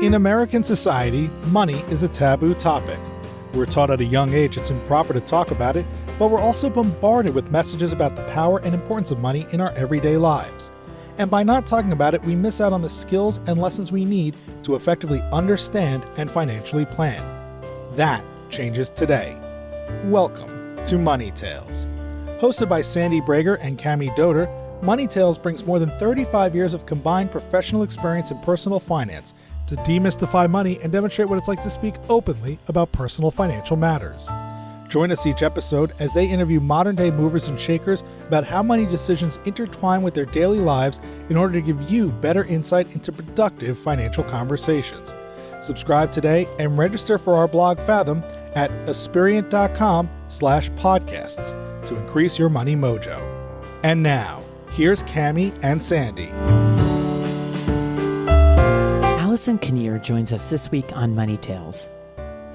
In American society, money is a taboo topic. We're taught at a young age it's improper to talk about it, but we're also bombarded with messages about the power and importance of money in our everyday lives. And by not talking about it, we miss out on the skills and lessons we need to effectively understand and financially plan. That changes today. Welcome to Money Tales. Hosted by Sandy Brager and Cami Doder, Money Tales brings more than 35 years of combined professional experience in personal finance to demystify money and demonstrate what it's like to speak openly about personal financial matters. Join us each episode as they interview modern-day movers and shakers about how money decisions intertwine with their daily lives in order to give you better insight into productive financial conversations. Subscribe today and register for our blog Fathom at aspiriant.com/podcasts to increase your money mojo. And now, here's Cami and Sandy. Allison Kinnear joins us this week on Money Tales.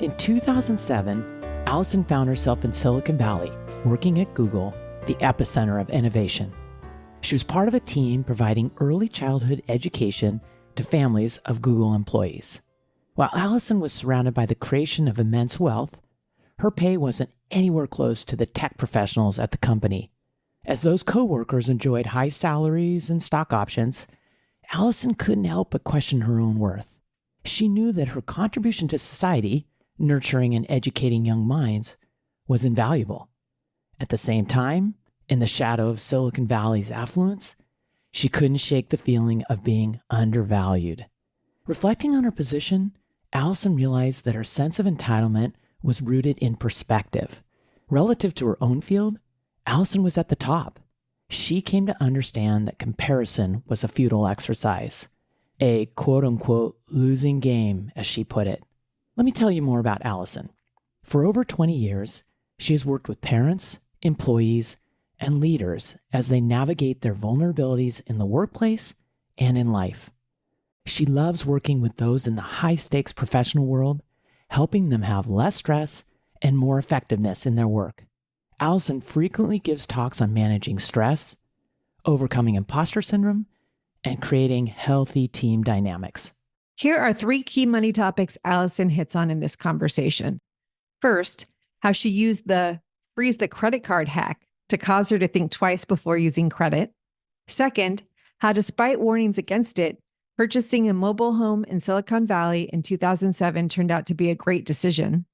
In 2007, Allison found herself in Silicon Valley, working at Google, the epicenter of innovation. She was part of a team providing early childhood education to families of Google employees. While Allison was surrounded by the creation of immense wealth, her pay wasn't anywhere close to the tech professionals at the company. As those coworkers enjoyed high salaries and stock options, Allison couldn't help but question her own worth. She knew that her contribution to society, nurturing and educating young minds, was invaluable. At the same time, in the shadow of Silicon Valley's affluence, she couldn't shake the feeling of being undervalued. Reflecting on her position, Allison realized that her sense of entitlement was rooted in perspective. Relative to her own field, Allison was at the top. She came to understand that comparison was a futile exercise, a quote-unquote losing game, as she put it. Let me tell you more about Allison. For over 20 years, she has worked with parents, employees, and leaders as they navigate their vulnerabilities in the workplace and in life. She loves working with those in the high-stakes professional world, helping them have less stress and more effectiveness in their work. Allison frequently gives talks on managing stress, overcoming imposter syndrome, and creating healthy team dynamics. Here are 3 key money topics Allison hits on in this conversation. First, how she used the freeze the credit card hack to cause her to think twice before using credit. Second, how despite warnings against it, purchasing a mobile home in Silicon Valley in 2007 turned out to be a great decision.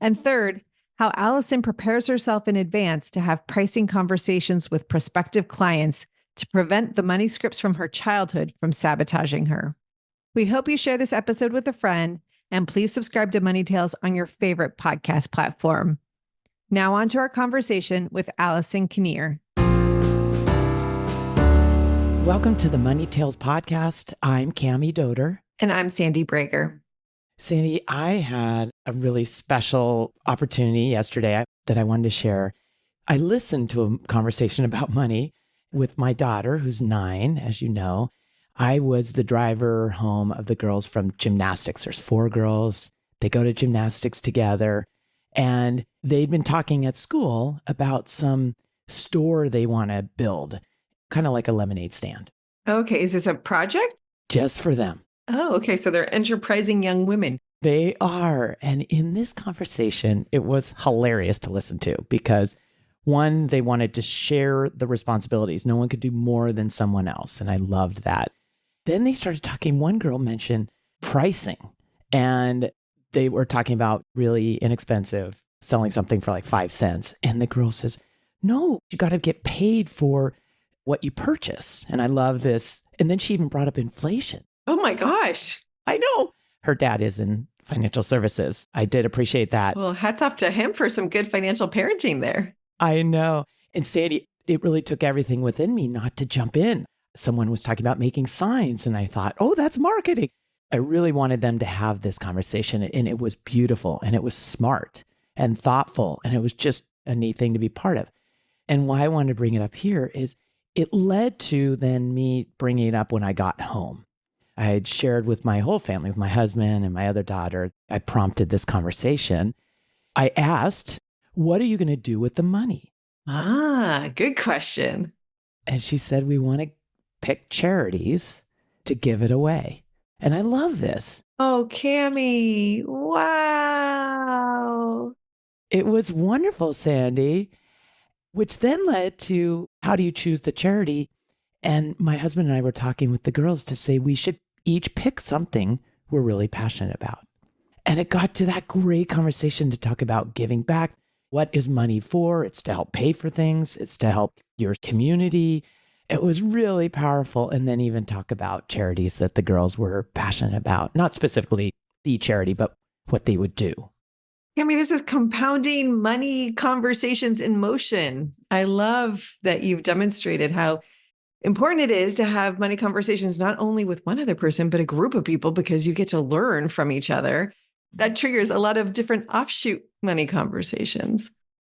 And third, how Allison prepares herself in advance to have pricing conversations with prospective clients to prevent the money scripts from her childhood from sabotaging her. We hope you share this episode with a friend, and please subscribe to Money Tales on your favorite podcast platform. Now on to our conversation with Allison Kinnear. Welcome to the Money Tales podcast. I'm Cami Doder. And I'm Sandy Brager. Sandy, I had a really special opportunity yesterday that I wanted to share. I listened to a conversation about money with my daughter, who's 9, as you know. I was the driver home of the girls from gymnastics. There's 4 girls. They go to gymnastics together. And they'd been talking at school about some store they want to build, kind of like a lemonade stand. Okay, is this a project? Just for them. Oh, okay. So they're enterprising young women. They are. And in this conversation, it was hilarious to listen to because, one, they wanted to share the responsibilities. No one could do more than someone else. And I loved that. Then they started talking. One girl mentioned pricing, and they were talking about really inexpensive, selling something for like 5 cents. And the girl says, no, you got to get paid for what you purchase. And I love this. And then she even brought up inflation. Oh my gosh. I know. Her dad is in financial services. I did appreciate that. Well, hats off to him for some good financial parenting there. I know. And Sandy, it really took everything within me not to jump in. Someone was talking about making signs, and I thought, oh, that's marketing. I really wanted them to have this conversation, and it was beautiful, and it was smart and thoughtful, and it was just a neat thing to be part of. And why I wanted to bring it up here is it led to then me bringing it up when I got home. I had shared with my whole family, with my husband and my other daughter. I prompted this conversation. I asked, what are you going to do with the money? Ah, good question. And she said, we want to pick charities to give it away. And I love this. Oh, Cammie. Wow. It was wonderful, Sandy, which then led to how do you choose the charity? And my husband and I were talking with the girls to say we should each pick something we're really passionate about. And it got to that great conversation to talk about giving back. What is money for? It's to help pay for things. It's to help your community. It was really powerful. And then even talk about charities that the girls were passionate about, not specifically the charity, but what they would do. Cammie, this is compounding money conversations in motion. I love that you've demonstrated how important it is to have money conversations, not only with one other person, but a group of people, because you get to learn from each other. That triggers a lot of different offshoot money conversations.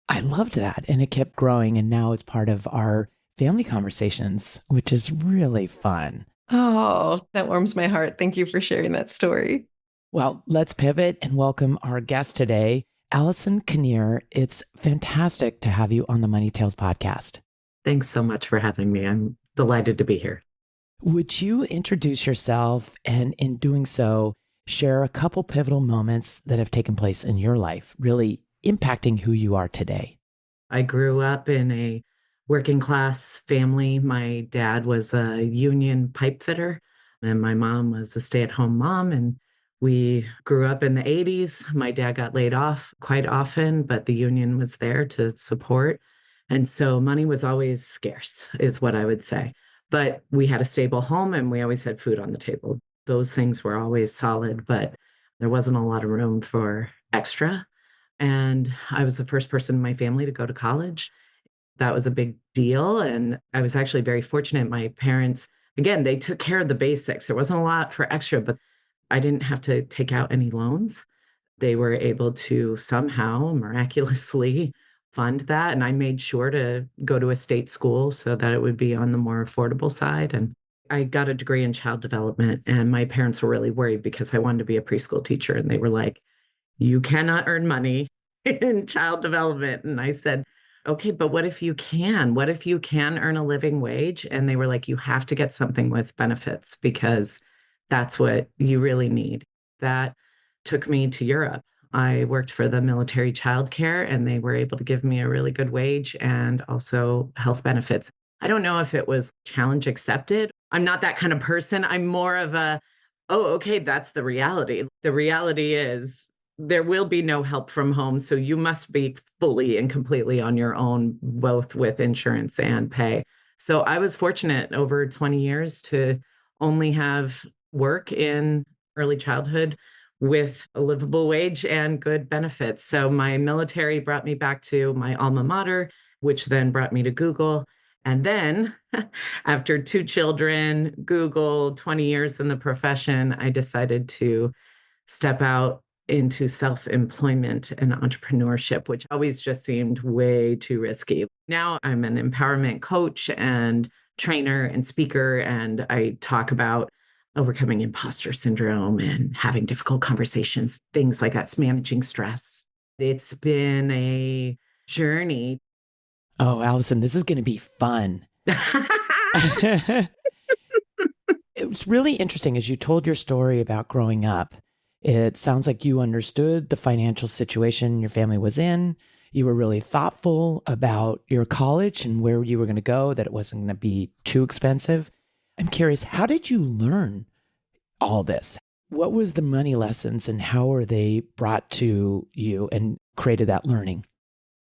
I loved that. And it kept growing. And now it's part of our family conversations, which is really fun. Oh, that warms my heart. Thank you for sharing that story. Well, let's pivot and welcome our guest today, Allison Kinnear. It's fantastic to have you on the Money Tales podcast. Thanks so much for having me. I'm delighted to be here. Would you introduce yourself and in doing so, share a couple pivotal moments that have taken place in your life, really impacting who you are today? I grew up in a working class family. My dad was a union pipe fitter, and my mom was a stay-at-home mom. And we grew up in the 80s. My dad got laid off quite often, but the union was there to support. And so money was always scarce, is what I would say. But we had a stable home and we always had food on the table. Those things were always solid, but there wasn't a lot of room for extra. And I was the first person in my family to go to college. That was a big deal. And I was actually very fortunate. My parents, again, they took care of the basics. There wasn't a lot for extra, but I didn't have to take out any loans. They were able to somehow miraculously fund that. And I made sure to go to a state school so that it would be on the more affordable side. And I got a degree in child development. And my parents were really worried because I wanted to be a preschool teacher. And they were like, you cannot earn money in child development. And I said, okay, but what if you can? What if you can earn a living wage? And they were like, you have to get something with benefits because that's what you really need. That took me to Europe. I worked for the military childcare and they were able to give me a really good wage and also health benefits. I don't know if it was challenge accepted. I'm not that kind of person. I'm more of a, oh, okay, that's the reality. The reality is there will be no help from home. So you must be fully and completely on your own, both with insurance and pay. So I was fortunate over 20 years to only have work in early childhood with a livable wage and good benefits. So my military brought me back to my alma mater, which then brought me to Google. And then after 2 children, Google, 20 years in the profession, I decided to step out into self-employment and entrepreneurship, which always just seemed way too risky. Now I'm an empowerment coach and trainer and speaker, and I talk about overcoming imposter syndrome and having difficult conversations, things like that's managing stress. It's been a journey. Oh, Allison, this is going to be fun. It was really interesting as you told your story about growing up. It sounds like you understood the financial situation your family was in. You were really thoughtful about your college and where you were going to go, that it wasn't going to be too expensive. I'm curious, how did you learn all this? What was the money lessons and how were they brought to you and created that learning?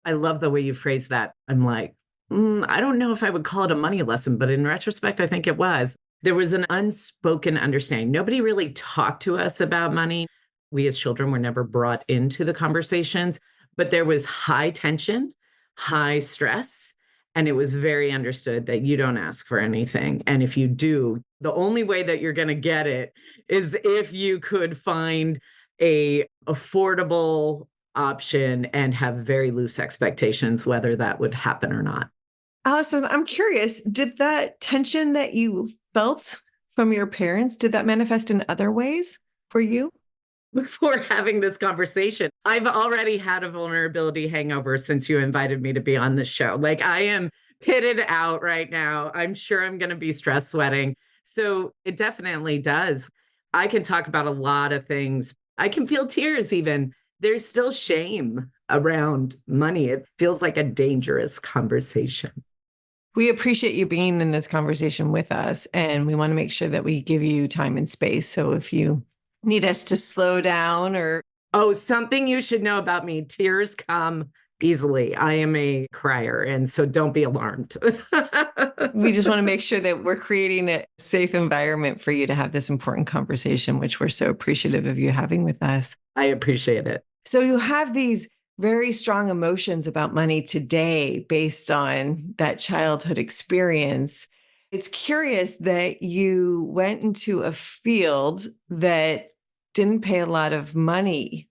I love the way you phrase that. I'm like, I don't know if I would call it a money lesson, but in retrospect, I think it was. There was an unspoken understanding. Nobody really talked to us about money. We as children were never brought into the conversations, but there was high tension, high stress, and it was very understood that you don't ask for anything. And if you do, the only way that you're going to get it is if you could find a affordable option and have very loose expectations, whether that would happen or not. Allison, I'm curious, did that tension that you felt from your parents, did that manifest in other ways for you? Before having this conversation, I've already had a vulnerability hangover since you invited me to be on this show. Like I am pitted out right now. I'm sure I'm going to be stress sweating. So it definitely does. I can talk about a lot of things. I can feel tears even. There's still shame around money. It feels like a dangerous conversation. We appreciate you being in this conversation with us, and we want to make sure that we give you time and space. So if you need us to slow down or Oh, something you should know about me. Tears come easily. I am a crier, and so don't be alarmed. we just want to make sure that we're creating a safe environment for you to have this important conversation, which we're so appreciative of you having with us. I appreciate it. So you have these very strong emotions about money today based on that childhood experience. It's curious that you went into a field that didn't pay a lot of money.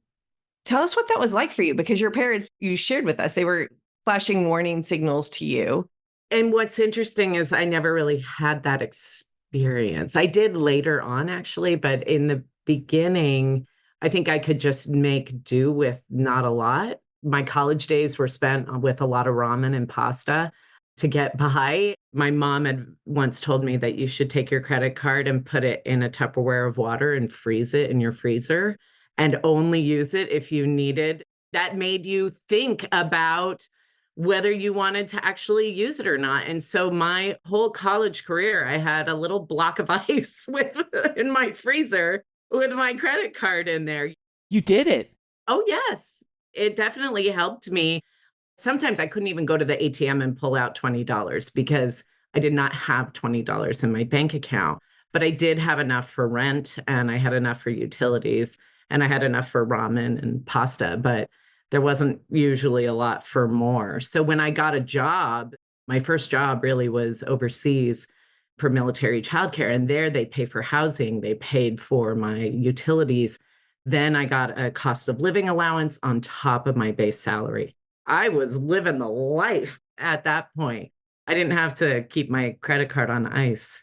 Tell us what that was like for you, because your parents, you shared with us, they were flashing warning signals to you. And what's interesting is I never really had that experience. I did later on, actually, but in the beginning, I think I could just make do with not a lot. My college days were spent with a lot of ramen and pasta to get by. My mom had once told me that you should take your credit card and put it in a Tupperware of water and freeze it in your freezer and only use it if you needed. That made you think about whether you wanted to actually use it or not. And so my whole college career, I had a little block of ice in my freezer with my credit card in there. You did it. Oh, yes. It definitely helped me. Sometimes I couldn't even go to the ATM and pull out $20 because I did not have $20 in my bank account. But I did have enough for rent, and I had enough for utilities, and I had enough for ramen and pasta, but there wasn't usually a lot for more. So when I got a job, my first job really was overseas for military childcare. And there they pay for housing, they paid for my utilities. Then I got a cost of living allowance on top of my base salary. I was living the life at that point. I didn't have to keep my credit card on ice.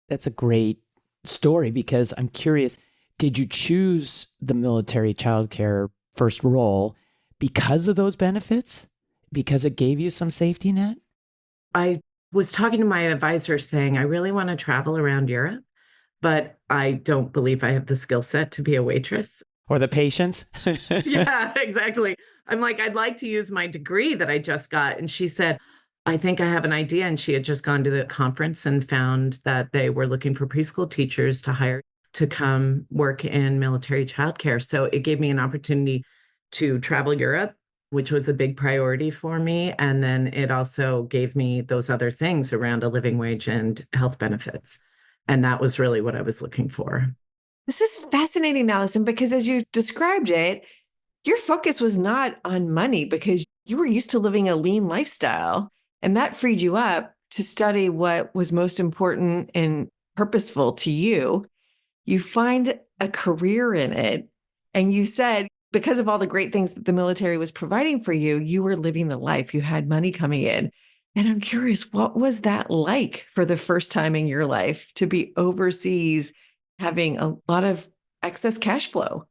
That's a great story, because I'm curious, did you choose the military childcare first role because of those benefits? Because it gave you some safety net? I was talking to my advisor saying, I really want to travel around Europe, but I don't believe I have the skill set to be a waitress. Or the patience? Yeah, exactly. I'm like, I'd like to use my degree that I just got. And she said, I think I have an idea. And she had just gone to the conference and found that they were looking for preschool teachers to hire to come work in military childcare. So it gave me an opportunity to travel Europe, which was a big priority for me. And then it also gave me those other things around a living wage and health benefits. And that was really what I was looking for. This is fascinating, Allison, because as you described it, your focus was not on money because you were used to living a lean lifestyle, and that freed you up to study what was most important and purposeful to you. You find a career in it, and you said, because of all the great things that the military was providing for you, you were living the life. You had money coming in. And I'm curious, what was that like for the first time in your life to be overseas, having a lot of excess cash flow?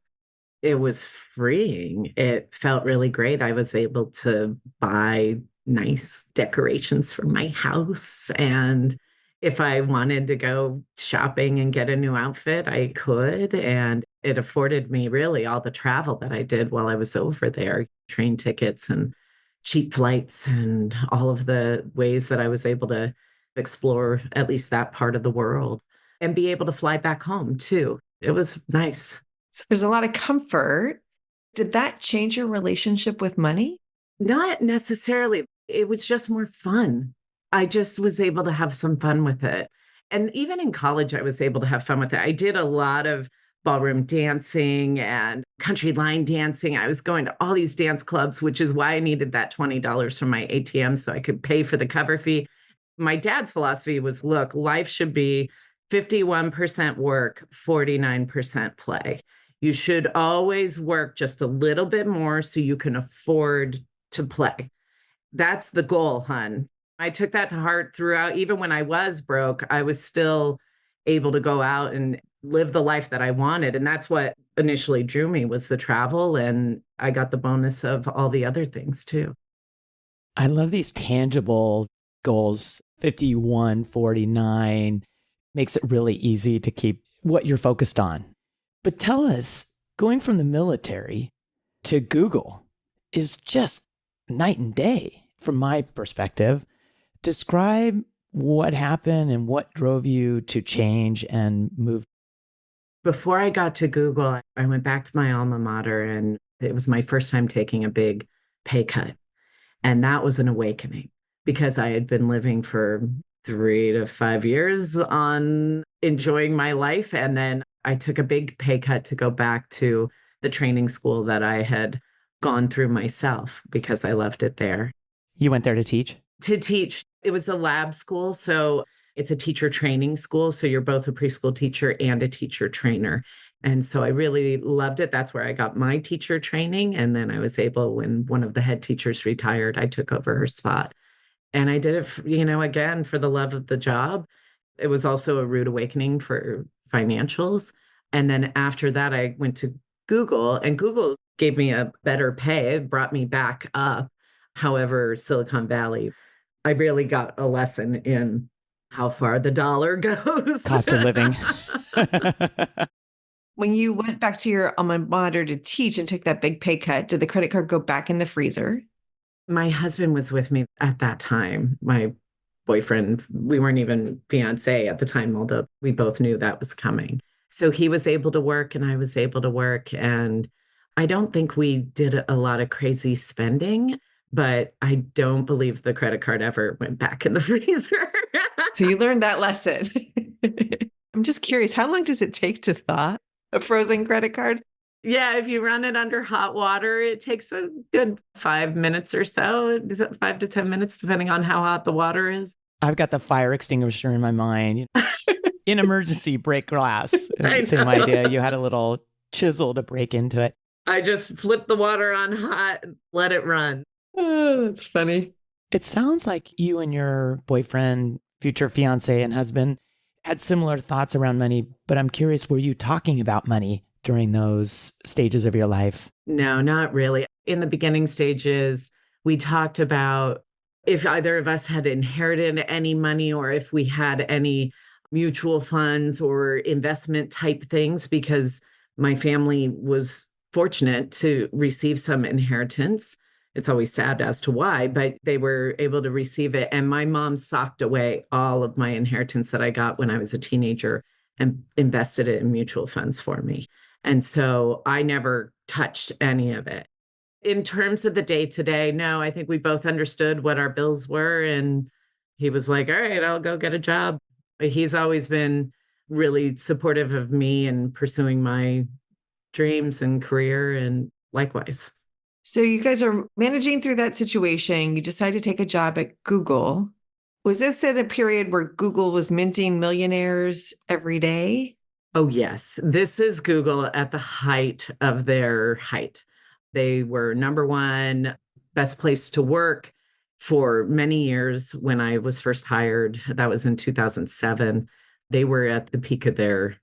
It was freeing. It felt really great. I was able to buy nice decorations for my house. And if I wanted to go shopping and get a new outfit, I could. And it afforded me really all the travel that I did while I was over there, train tickets and cheap flights and all of the ways that I was able to explore at least that part of the world and be able to fly back home too. It was nice. So there's a lot of comfort. Did that change your relationship with money? Not necessarily. It was just more fun. I just was able to have some fun with it. And even in college, I was able to have fun with it. I did a lot of ballroom dancing and country line dancing. I was going to all these dance clubs, which is why I needed that $20 from my ATM so I could pay for the cover fee. My dad's philosophy was, look, life should be 51% work, 49% play. You should always work just a little bit more so you can afford to play. That's the goal, hun. I took that to heart throughout. Even when I was broke, I was still able to go out and live the life that I wanted. And that's what initially drew me, was the travel. And I got the bonus of all the other things too. I love these tangible goals. 51, 49 makes it really easy to keep what you're focused on. But tell us, going from the military to Google is just night and day from my perspective. Describe what happened and what drove you to change and move. Before I got to Google, I went back to my alma mater, and it was my first time taking a big pay cut. And that was an awakening because I had been living for 3 to 5 years on enjoying my life. And then I took a big pay cut to go back to the training school that I had gone through myself because I loved it there. You went there to teach? To teach. It was a lab school. So it's a teacher training school. So you're both a preschool teacher and a teacher trainer. And so I really loved it. That's where I got my teacher training. And then I was able, when one of the head teachers retired, I took over her spot. And I did it, again, for the love of the job. It was also a rude awakening for financials. And then after that, I went to Google, and Google gave me a better pay. It brought me back up. However, Silicon Valley, I really got a lesson in how far the dollar goes. Cost of living. When you went back to your alma mater to teach and took that big pay cut, did the credit card go back in the freezer? My husband was with me at that time. My boyfriend, we weren't even fiance at the time, although we both knew that was coming. So he was able to work and I was able to work. And I don't think we did a lot of crazy spending, but I don't believe the credit card ever went back in the freezer. So you learned that lesson. I'm just curious, how long does it take to thaw a frozen credit card? Yeah, if you run it under hot water, it takes a good 5 minutes or so, 5 to 10 minutes, depending on how hot the water is. I've got the fire extinguisher in my mind. In emergency, break glass. Same know. idea. You had a little chisel to break into it. I just flip the water on hot and let it run. Oh, that's funny. It sounds like you and your boyfriend, future fiance and husband, had similar thoughts around money, but I'm curious, were you talking about money during those stages of your life? No, not really. In the beginning stages, we talked about if either of us had inherited any money or if we had any mutual funds or investment type things, because my family was fortunate to receive some inheritance. It's always sad as to why, but they were able to receive it. And my mom socked away all of my inheritance that I got when I was a teenager and invested it in mutual funds for me. And so I never touched any of it. In terms of the day to day, no, I think we both understood what our bills were. And he was like, all right, I'll go get a job. He's always been really supportive of me and pursuing my dreams and career, and likewise. So you guys are managing through that situation. You decide to take a job at Google. Was this at a period where Google was minting millionaires every day? Oh, yes. This is Google at the height of their height. They were number one best place to work for many years when I was first hired. That was in 2007. They were at the peak of their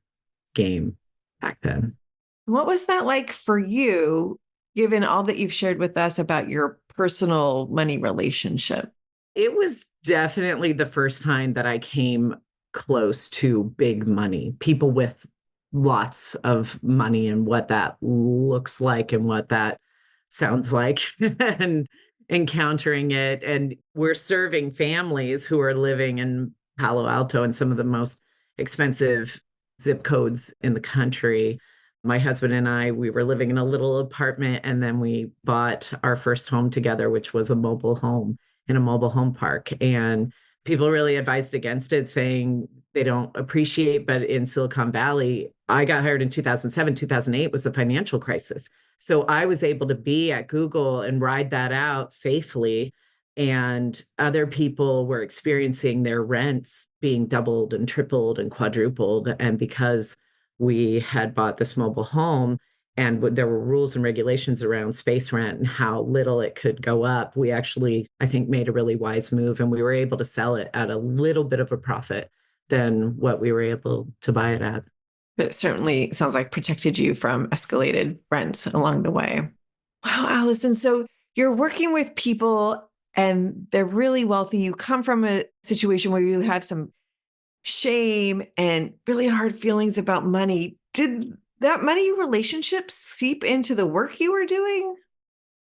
game back then. What was that like for you, given all that you've shared with us about your personal money relationship? It was definitely the first time that I came close to big money, people with lots of money and what that looks like and what that sounds like and encountering it. And we're serving families who are living in Palo Alto and some of the most expensive zip codes in the country. My husband and I, we were living in a little apartment, and then we bought our first home together, which was a mobile home in a mobile home park. And people really advised against it, saying they don't appreciate, but in Silicon Valley, I got hired in 2007, 2008 was the financial crisis. So I was able to be at Google and ride that out safely. And other people were experiencing their rents being doubled and tripled and quadrupled. And because we had bought this mobile home and there were rules and regulations around space rent and how little it could go up, we actually, I think, made a really wise move, and we were able to sell it at a little bit of a profit than what we were able to buy it at. It certainly sounds like protected you from escalated rents along the way. Wow, Allison. So you're working with people and they're really wealthy. You come from a situation where you have some shame and really hard feelings about money. Did that money relationship seep into the work you were doing?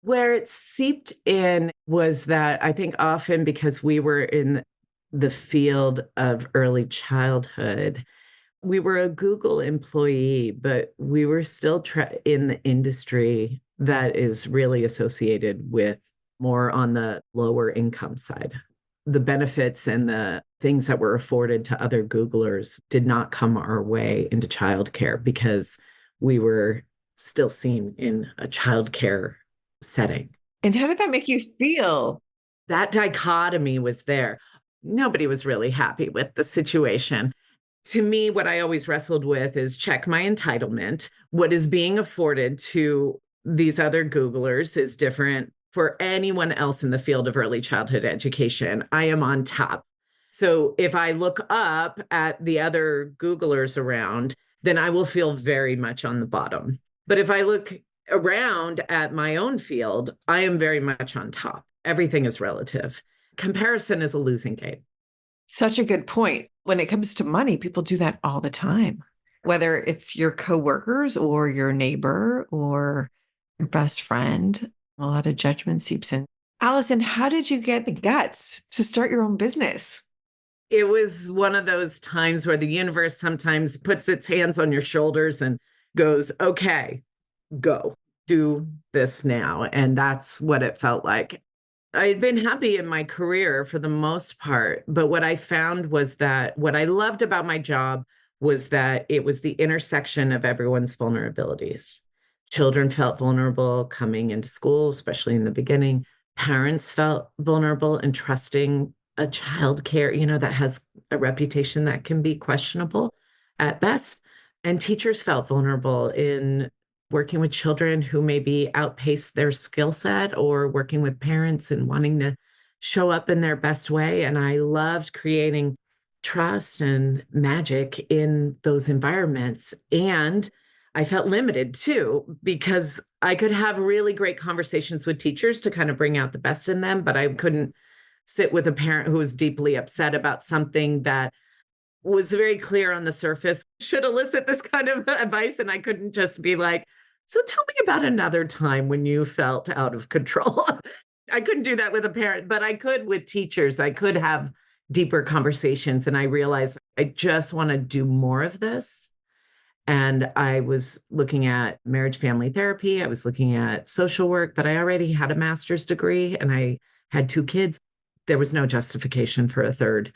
Where it seeped in was that I think often because we were in the field of early childhood, we were a Google employee, but we were still in the industry that is really associated with more on the lower income side. The benefits and the things that were afforded to other Googlers did not come our way into childcare because we were still seen in a childcare setting. And how did that make you feel? That dichotomy was there. Nobody was really happy with the situation. To me, what I always wrestled with is check my entitlement. What is being afforded to these other Googlers is different for anyone else in the field of early childhood education. I am on top. So if I look up at the other Googlers around, then I will feel very much on the bottom. But if I look around at my own field, I am very much on top. Everything is relative. Comparison is a losing game. Such a good point. When it comes to money, people do that all the time, whether it's your coworkers or your neighbor or your best friend. A lot of judgment seeps in. Allison, how did you get the guts to start your own business? It was one of those times where the universe sometimes puts its hands on your shoulders and goes, okay, go do this now. And that's what it felt like. I had been happy in my career for the most part, but what I found was that what I loved about my job was that it was the intersection of everyone's vulnerabilities. Children felt vulnerable coming into school, especially in the beginning. Parents felt vulnerable and trusting a child care, that has a reputation that can be questionable at best. And teachers felt vulnerable in working with children who maybe outpace their skill set or working with parents and wanting to show up in their best way. And I loved creating trust and magic in those environments. And I felt limited too, because I could have really great conversations with teachers to kind of bring out the best in them, but I couldn't sit with a parent who was deeply upset about something that was very clear on the surface should elicit this kind of advice. And I couldn't just be like, so tell me about another time when you felt out of control. I couldn't do that with a parent, but I could with teachers. I could have deeper conversations. And I realized I just want to do more of this. And I was looking at marriage family therapy. I was looking at social work, but I already had a master's degree and I had 2 kids. There was no justification for a third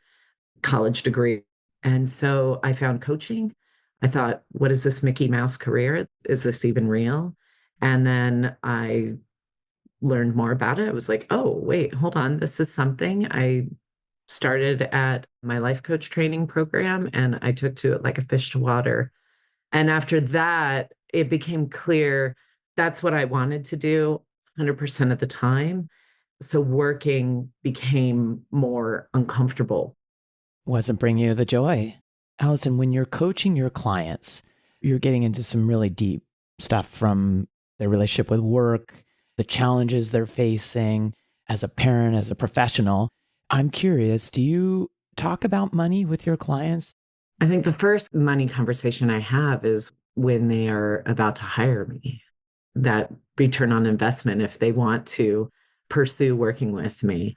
college degree. And so I found coaching. I thought, what is this Mickey Mouse career? Is this even real? And then I learned more about it. I was like, oh, wait, hold on. This is something. I started at my life coach training program and I took to it like a fish to water. And after that, it became clear that's what I wanted to do 100% of the time. So working became more uncomfortable. Wasn't bringing you the joy. Allison, when you're coaching your clients, you're getting into some really deep stuff from their relationship with work, the challenges they're facing as a parent, as a professional. I'm curious, do you talk about money with your clients? I think the first money conversation I have is when they are about to hire me. That return on investment, if they want to pursue working with me.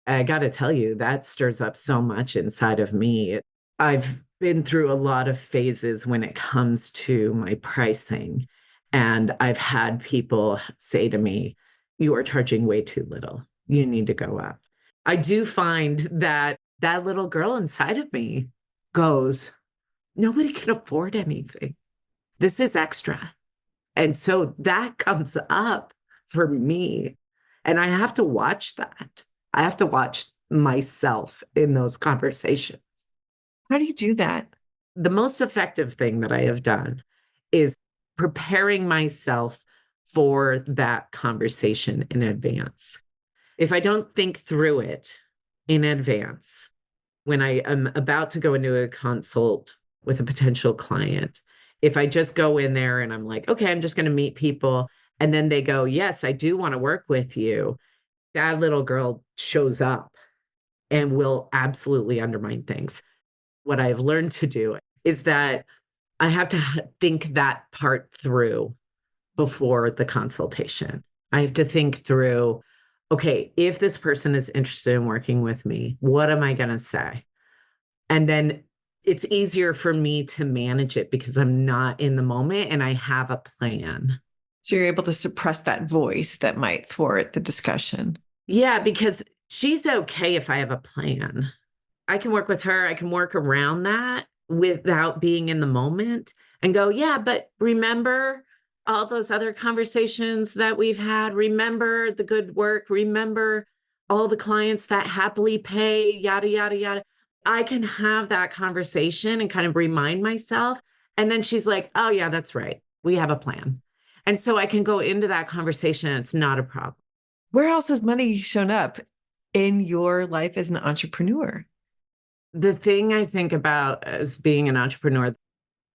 I got to tell you, that stirs up so much inside of me. I've been through a lot of phases when it comes to my pricing. And I've had people say to me, you are charging way too little. You need to go up. I do find that that little girl inside of me goes, nobody can afford anything. This is extra. And so that comes up for me. And I have to watch that. I have to watch myself in those conversations. How do you do that? The most effective thing that I have done is preparing myself for that conversation in advance. If I don't think through it in advance, when I am about to go into a consult with a potential client, if I just go in there and I'm like, okay, I'm just going to meet people. And then they go, yes, I do want to work with you. That little girl shows up and will absolutely undermine things. what I've learned to do is that I have to think that part through before the consultation. I have to think through, okay, if this person is interested in working with me, what am I going to say? And then it's easier for me to manage it because I'm not in the moment and I have a plan. So you're able to suppress that voice that might thwart the discussion. Yeah, because she's okay if I have a plan. I can work with her. I can work around that without being in the moment and go, yeah, but remember all those other conversations that we've had? Remember the good work? Remember all the clients that happily pay, yada, yada, yada. I can have that conversation and kind of remind myself. And then she's like, oh, yeah, that's right. We have a plan. And so I can go into that conversation. And it's not a problem. Where else has money shown up in your life as an entrepreneur? The thing I think about as being an entrepreneur,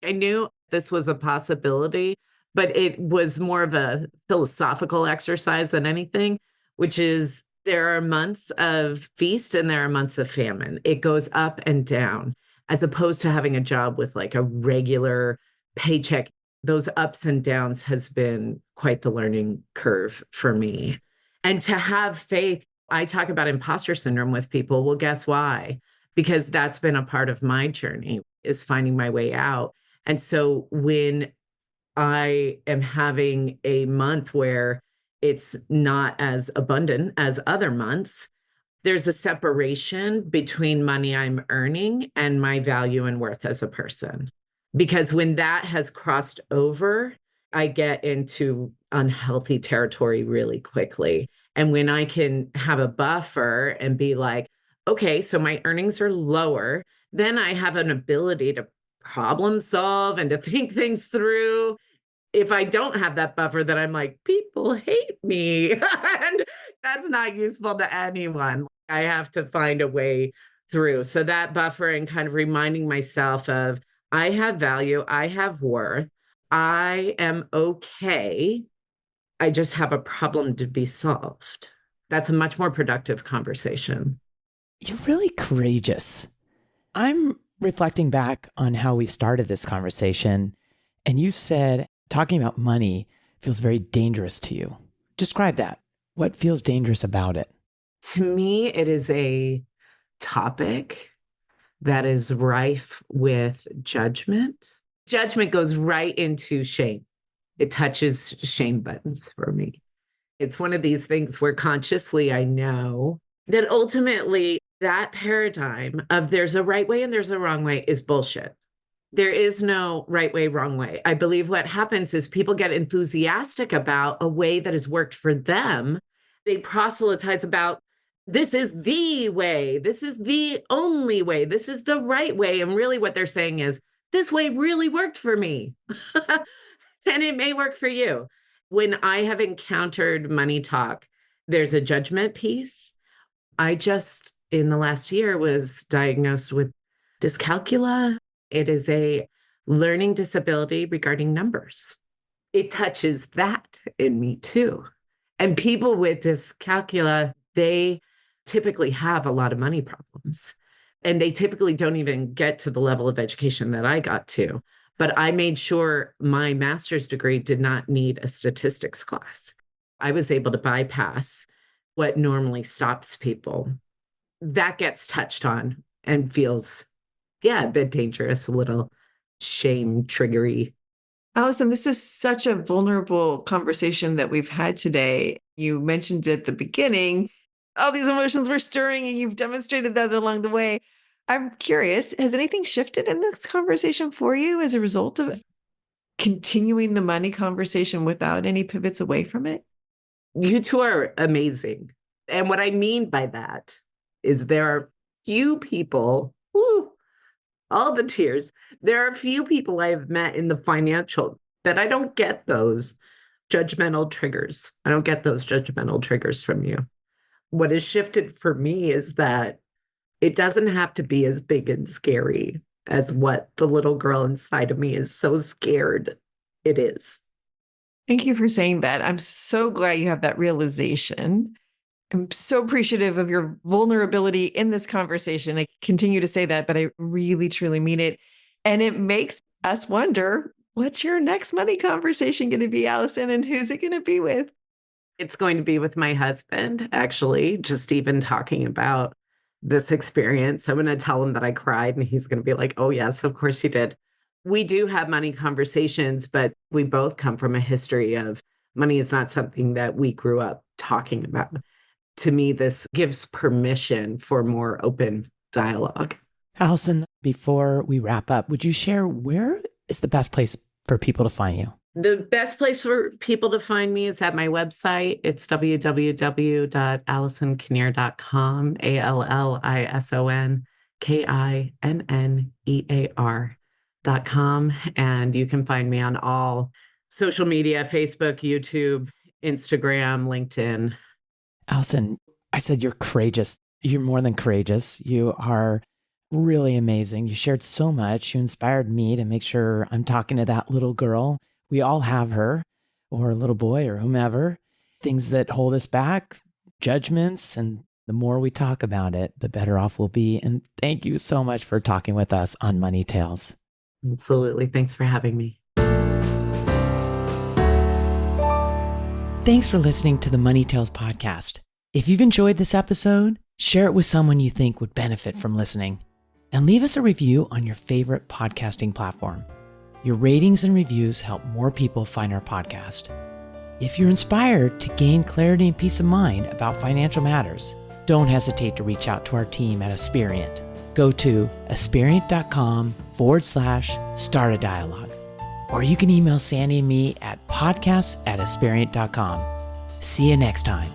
I knew this was a possibility, but it was more of a philosophical exercise than anything, which is there are months of feast and there are months of famine. It goes up and down, as opposed to having a job with like a regular paycheck. Those ups and downs has been quite the learning curve for me. And to have faith, I talk about imposter syndrome with people. Well, guess why? Because that's been a part of my journey, is finding my way out. And so when I am having a month where it's not as abundant as other months, there's a separation between money I'm earning and my value and worth as a person. Because when that has crossed over, I get into unhealthy territory really quickly. And when I can have a buffer and be like, okay, so my earnings are lower, then I have an ability to problem solve and to think things through. If I don't have that buffer, then I'm like, people hate me. And that's not useful to anyone. I have to find a way through. So that buffer and kind of reminding myself of, I have value, I have worth, I am okay. I just have a problem to be solved. That's a much more productive conversation. You're really courageous. I'm reflecting back on how we started this conversation, and you said talking about money feels very dangerous to you. Describe that. What feels dangerous about it? To me, it is a topic that is rife with judgment. Judgment goes right into shame. It touches shame buttons for me. It's one of these things where consciously I know that ultimately that paradigm of there's a right way and there's a wrong way is bullshit. There is no right way, wrong way. I believe what happens is people get enthusiastic about a way that has worked for them. They proselytize about, this is the way, this is the only way, this is the right way. And really what they're saying is, this way really worked for me. And it may work for you. When I have encountered money talk, there's a judgment piece. I just, in the last year, was diagnosed with dyscalculia. It is a learning disability regarding numbers. It touches that in me too. And people with dyscalculia, they typically have a lot of money problems. And they typically don't even get to the level of education that I got to. But I made sure my master's degree did not need a statistics class. I was able to bypass what normally stops people. That gets touched on and feels, yeah, a bit dangerous, a little shame triggery. Allison, this is such a vulnerable conversation that we've had today. You mentioned at the beginning, all these emotions were stirring, and you've demonstrated that along the way. I'm curious, has anything shifted in this conversation for you as a result of continuing the money conversation without any pivots away from it? You two are amazing. And what I mean by that is there are few people, all the tears, there are few people I have met in the financial that I don't get those judgmental triggers. I don't get those judgmental triggers from you. What has shifted for me is that it doesn't have to be as big and scary as what the little girl inside of me is so scared it is. Thank you for saying that. I'm so glad you have that realization. I'm so appreciative of your vulnerability in this conversation. I continue to say that, but I really, truly mean it. And it makes us wonder, what's your next money conversation going to be, Allison? And who's it going to be with? It's going to be with my husband, actually, just even talking about this experience. I'm going to tell him that I cried, and he's going to be like, oh, yes, of course you did. We do have money conversations, but we both come from a history of money is not something that we grew up talking about. To me, this gives permission for more open dialogue. Allison, before we wrap up, would you share where is the best place for people to find you? The best place for people to find me is at my website. It's www.allisonkinnear.com, ALLISONKINNEAR.com. And you can find me on all social media, Facebook, YouTube, Instagram, LinkedIn. Allison, I said you're courageous. You're more than courageous. You are really amazing. You shared so much. You inspired me to make sure I'm talking to that little girl. We all have her, or a little boy, or whomever. Things that hold us back, judgments, and the more we talk about it, the better off we'll be. And thank you so much for talking with us on Money Tales. Absolutely. Thanks for having me. Thanks for listening to the Money Tales podcast. If you've enjoyed this episode, share it with someone you think would benefit from listening. And leave us a review on your favorite podcasting platform. Your ratings and reviews help more people find our podcast. If you're inspired to gain clarity and peace of mind about financial matters, don't hesitate to reach out to our team at Aspirient. Go to aspirient.com/start a dialogue. Or you can email Sandy and me at podcasts@aspirient.com. See you next time.